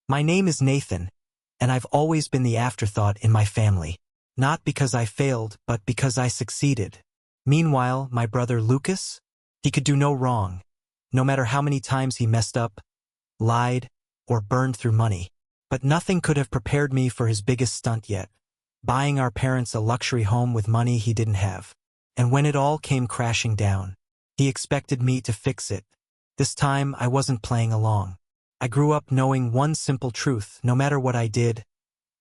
My name is Nathan, and I've always been the afterthought in my family. Not because I failed, but because I succeeded. Meanwhile, my brother Lucas, he could do no wrong, no matter how many times he messed up, lied, or burned through money. But nothing could have prepared me for his biggest stunt yet, buying our parents a luxury home with money he didn't have. And when it all came crashing down, he expected me to fix it. This time, I wasn't playing along. I grew up knowing one simple truth: no matter what I did,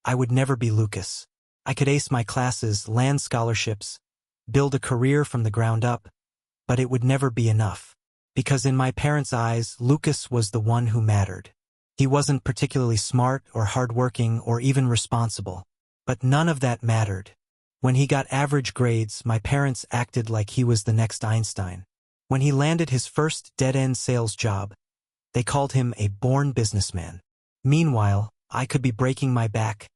I would never be Lucas. I could ace my classes, land scholarships, build a career from the ground up, but it would never be enough. Because in my parents' eyes, Lucas was the one who mattered. He wasn't particularly smart or hardworking or even responsible. But none of that mattered. When he got average grades, my parents acted like he was the next Einstein. When he landed his first dead-end sales job, they called him a born businessman. Meanwhile, I could be breaking my back,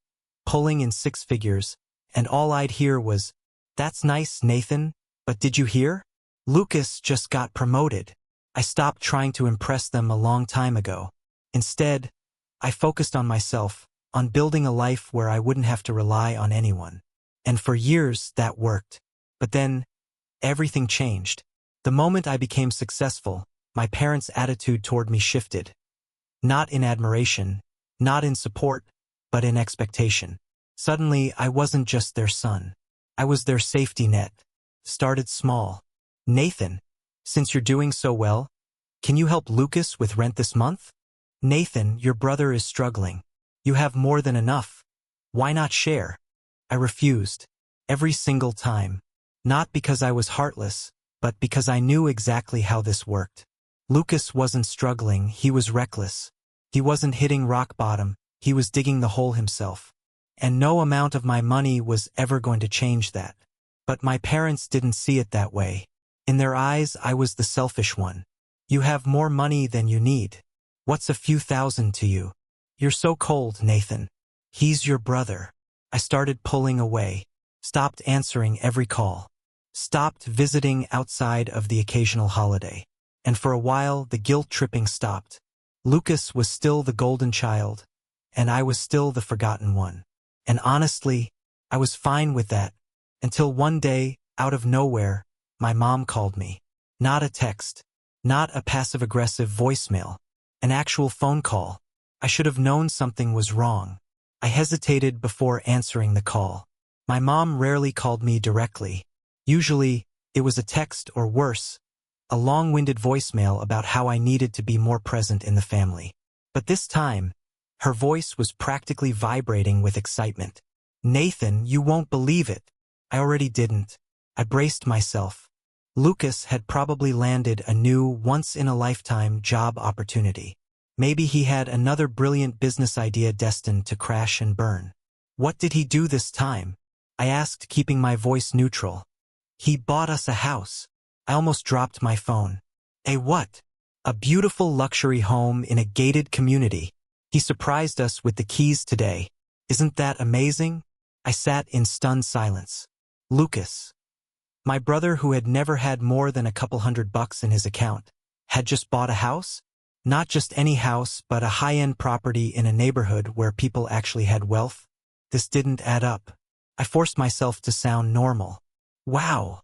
pulling in six figures, and all I'd hear was, "That's nice, Nathan, but did you hear? Lucas just got promoted." I stopped trying to impress them a long time ago. Instead, I focused on myself, on building a life where I wouldn't have to rely on anyone. And for years, that worked. But then, everything changed. The moment I became successful, my parents' attitude toward me shifted. Not in admiration, not in support, but in expectation. Suddenly, I wasn't just their son. I was their safety net. Started small. "Nathan, since you're doing so well, can you help Lucas with rent this month? Nathan, your brother is struggling. You have more than enough. Why not share?" I refused. Every single time. Not because I was heartless, but because I knew exactly how this worked. Lucas wasn't struggling, he was reckless. He wasn't hitting rock bottom, he was digging the hole himself. And no amount of my money was ever going to change that. But my parents didn't see it that way. In their eyes, I was the selfish one. "You have more money than you need. What's a few thousand to you? You're so cold, Nathan. He's your brother." I started pulling away, stopped answering every call, stopped visiting outside of the occasional holiday. And for a while, the guilt-tripping stopped. Lucas was still the golden child, and I was still the forgotten one. And honestly, I was fine with that, until one day, out of nowhere, my mom called me. Not a text, not a passive-aggressive voicemail, an actual phone call. I should have known something was wrong. I hesitated before answering the call. My mom rarely called me directly. Usually, it was a text or worse, a long-winded voicemail about how I needed to be more present in the family. But this time, her voice was practically vibrating with excitement. "Nathan, you won't believe it." I already didn't. I braced myself. Lucas had probably landed a new, once-in-a-lifetime job opportunity. Maybe he had another brilliant business idea destined to crash and burn. "What did he do this time?" I asked, keeping my voice neutral. "He bought us a house." I almost dropped my phone. "A what?" "A beautiful luxury home in a gated community. He surprised us with the keys today. Isn't that amazing?" I sat in stunned silence. Lucas, my brother who had never had more than a couple $100 in his account, had just bought a house? Not just any house, but a high-end property in a neighborhood where people actually had wealth. This didn't add up. I forced myself to sound normal. "Wow,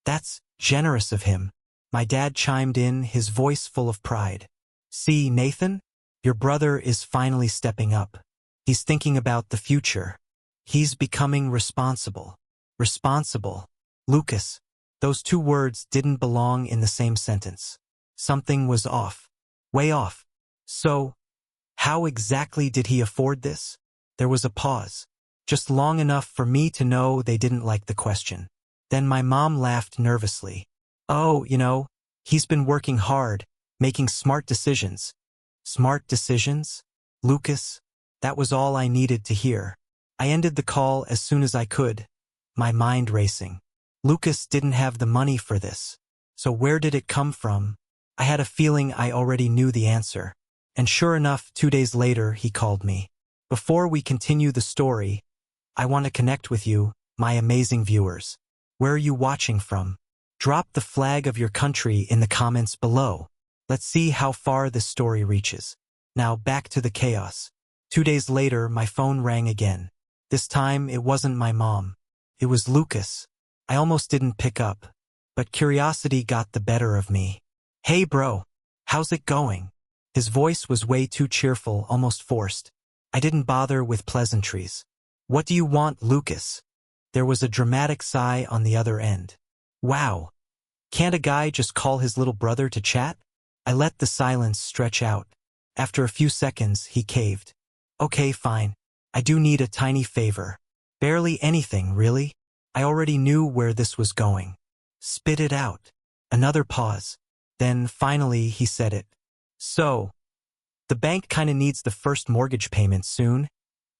that's generous of him." My dad chimed in, his voice full of pride. "See, Nathan, your brother is finally stepping up. He's thinking about the future. He's becoming responsible." Responsible. Lucas. Those two words didn't belong in the same sentence. Something was off. Way off. "So, how exactly did he afford this?" There was a pause, just long enough for me to know they didn't like the question. Then my mom laughed nervously. "Oh, he's been working hard, making smart decisions." Smart decisions? Lucas? That was all I needed to hear. I ended the call as soon as I could, my mind racing. Lucas didn't have the money for this. So where did it come from? I had a feeling I already knew the answer. And sure enough, 2 days later, he called me. Before we continue the story, I want to connect with you, my amazing viewers. Where are you watching from? Drop the flag of your country in the comments below. Let's see how far this story reaches. Now back to the chaos. 2 days later, my phone rang again. This time, it wasn't my mom. It was Lucas. I almost didn't pick up, but curiosity got the better of me. "Hey bro, how's it going?" His voice was way too cheerful, almost forced. I didn't bother with pleasantries. "What do you want, Lucas?" There was a dramatic sigh on the other end. "Wow. Can't a guy just call his little brother to chat?" I let the silence stretch out. After a few seconds, he caved. "Okay, fine. I do need a tiny favor." "Barely anything, really." I already knew where this was going. "Spit it out." Another pause. Then, finally, he said it. "So, the bank kinda needs the first mortgage payment soon,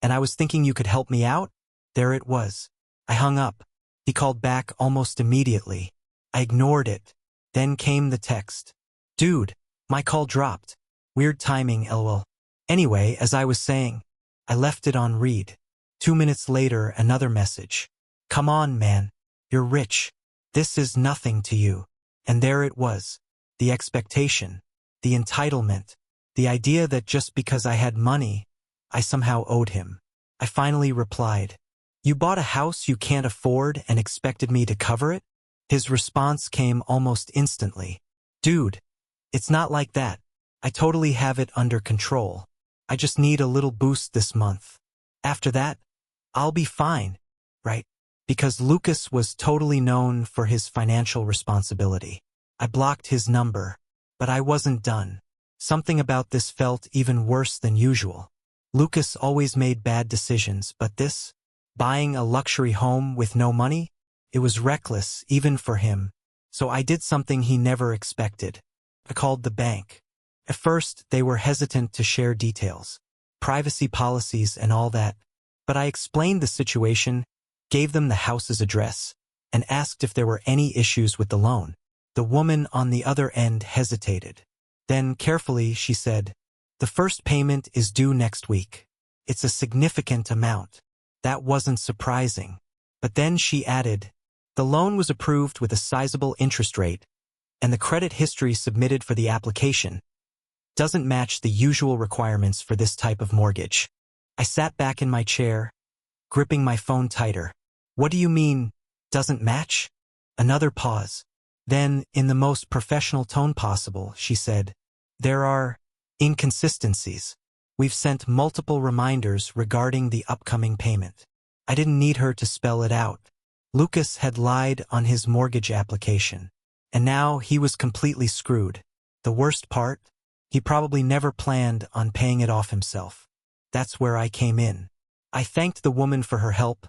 and I was thinking you could help me out?" There it was. I hung up. He called back almost immediately. I ignored it. Then came the text. "Dude, my call dropped. Weird timing, lol." Anyway, as I was saying, I left it on read. 2 minutes later, another message. "Come on, man. You're rich. This is nothing to you." And there it was. The expectation. The entitlement. The idea that just because I had money, I somehow owed him. I finally replied, "You bought a house you can't afford and expected me to cover it?" His response came almost instantly. "Dude, it's not like that. I totally have it under control. I just need a little boost this month. After that, I'll be fine, right?" Because Lucas was totally known for his financial responsibility. I blocked his number, but I wasn't done. Something about this felt even worse than usual. Lucas always made bad decisions, but this, buying a luxury home with no money, it was reckless even for him. So I did something he never expected. I called the bank. At first, they were hesitant to share details, privacy policies and all that, but I explained the situation, gave them the house's address, and asked if there were any issues with the loan. The woman on the other end hesitated. Then, carefully, she said, "The first payment is due next week. It's a significant amount." That wasn't surprising. But then she added, "The loan was approved with a sizable interest rate, and the credit history submitted for the application doesn't match the usual requirements for this type of mortgage." I sat back in my chair, gripping my phone tighter. "What do you mean, doesn't match?" Another pause. Then, in the most professional tone possible, she said, "There are inconsistencies. We've sent multiple reminders regarding the upcoming payment." I didn't need her to spell it out. Lucas had lied on his mortgage application, and now he was completely screwed. The worst part? He probably never planned on paying it off himself. That's where I came in. I thanked the woman for her help,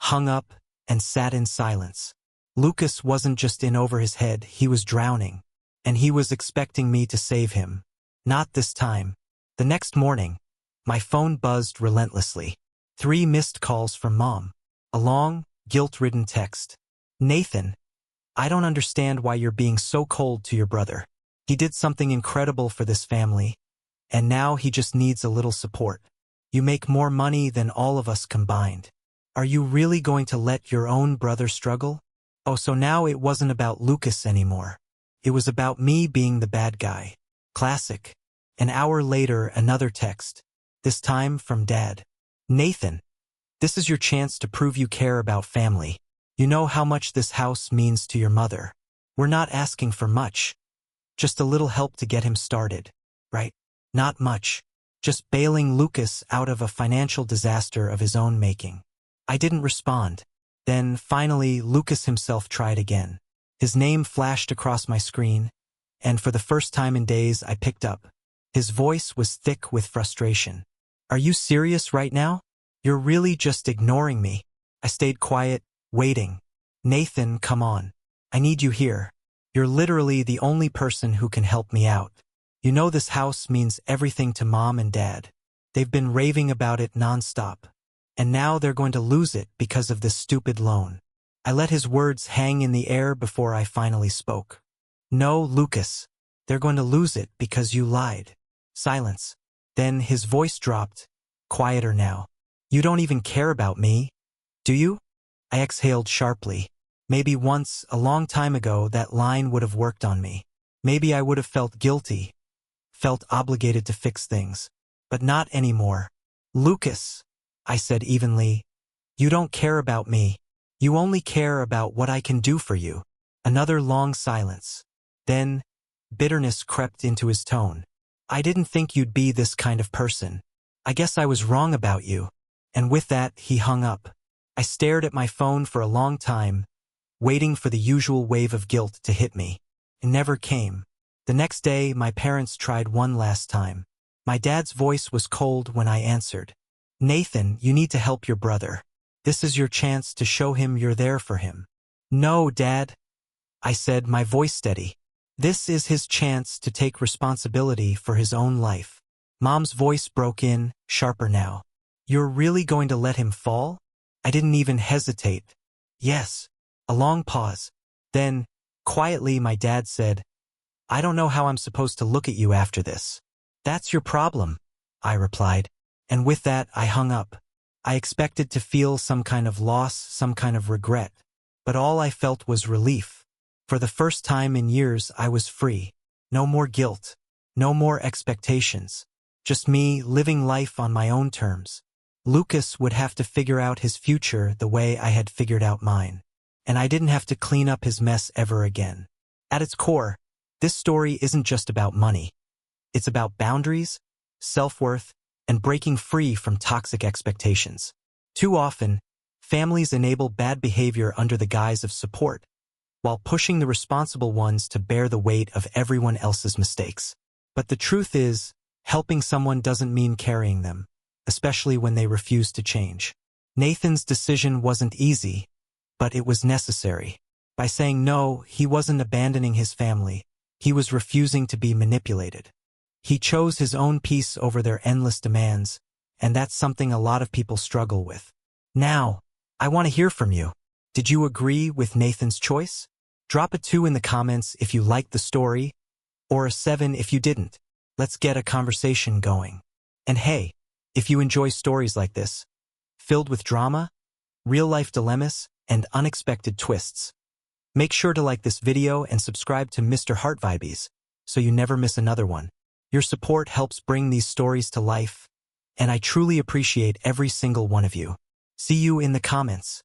hung up, and sat in silence. Lucas wasn't just in over his head, he was drowning, and he was expecting me to save him. Not this time. The next morning, my phone buzzed relentlessly. 3 missed calls from Mom. A long, guilt-ridden text. "Nathan, I don't understand why you're being so cold to your brother. He did something incredible for this family, and now he just needs a little support. You make more money than all of us combined. Are you really going to let your own brother struggle?" Oh, so now it wasn't about Lucas anymore. It was about me being the bad guy. Classic. An hour later, another text. This time from Dad. "Nathan, this is your chance to prove you care about family. You know how much this house means to your mother. We're not asking for much. Just a little help to get him started. Right? Not much. Just bailing Lucas out of a financial disaster of his own making." I didn't respond. Then, finally, Lucas himself tried again. His name flashed across my screen, and for the first time in days, I picked up. His voice was thick with frustration. "Are you serious right now? You're really just ignoring me." I stayed quiet, waiting. "Nathan, come on. I need you here. You're literally the only person who can help me out. You know this house means everything to Mom and Dad. They've been raving about it nonstop. And now they're going to lose it because of this stupid loan." I let his words hang in the air before I finally spoke. "No, Lucas. They're going to lose it because you lied." Silence. Then his voice dropped, quieter now. "You don't even care about me, do you?" I exhaled sharply. Maybe once, a long time ago, that line would have worked on me. Maybe I would have felt guilty, felt obligated to fix things. But not anymore. "Lucas," I said evenly, "you don't care about me. You only care about what I can do for you." Another long silence. Then, bitterness crept into his tone. "I didn't think you'd be this kind of person. I guess I was wrong about you." And with that, he hung up. I stared at my phone for a long time, waiting for the usual wave of guilt to hit me. It never came. The next day, my parents tried one last time. My dad's voice was cold when I answered. "Nathan, you need to help your brother. This is your chance to show him you're there for him." "No, Dad," I said, my voice steady. "This is his chance to take responsibility for his own life." Mom's voice broke in, sharper now. "You're really going to let him fall?" I didn't even hesitate. "Yes." A long pause. Then, quietly, my dad said, "I don't know how I'm supposed to look at you after this." "That's your problem," I replied. And with that, I hung up. I expected to feel some kind of loss, some kind of regret. But all I felt was relief. For the first time in years, I was free. No more guilt. No more expectations. Just me living life on my own terms. Lucas would have to figure out his future the way I had figured out mine. And I didn't have to clean up his mess ever again. At its core, this story isn't just about money. It's about boundaries, self-worth, and breaking free from toxic expectations. Too often, families enable bad behavior under the guise of support, while pushing the responsible ones to bear the weight of everyone else's mistakes. But the truth is, helping someone doesn't mean carrying them, especially when they refuse to change. Nathan's decision wasn't easy, but it was necessary. By saying no, he wasn't abandoning his family. He was refusing to be manipulated. He chose his own peace over their endless demands, and that's something a lot of people struggle with. Now, I want to hear from you. Did you agree with Nathan's choice? Drop a 2 in the comments if you liked the story, or a 7 if you didn't. Let's get a conversation going. And hey, if you enjoy stories like this, filled with drama, real-life dilemmas, and unexpected twists, make sure to like this video and subscribe to Mr.HeartVibes so you never miss another one. Your support helps bring these stories to life, and I truly appreciate every single one of you. See you in the comments.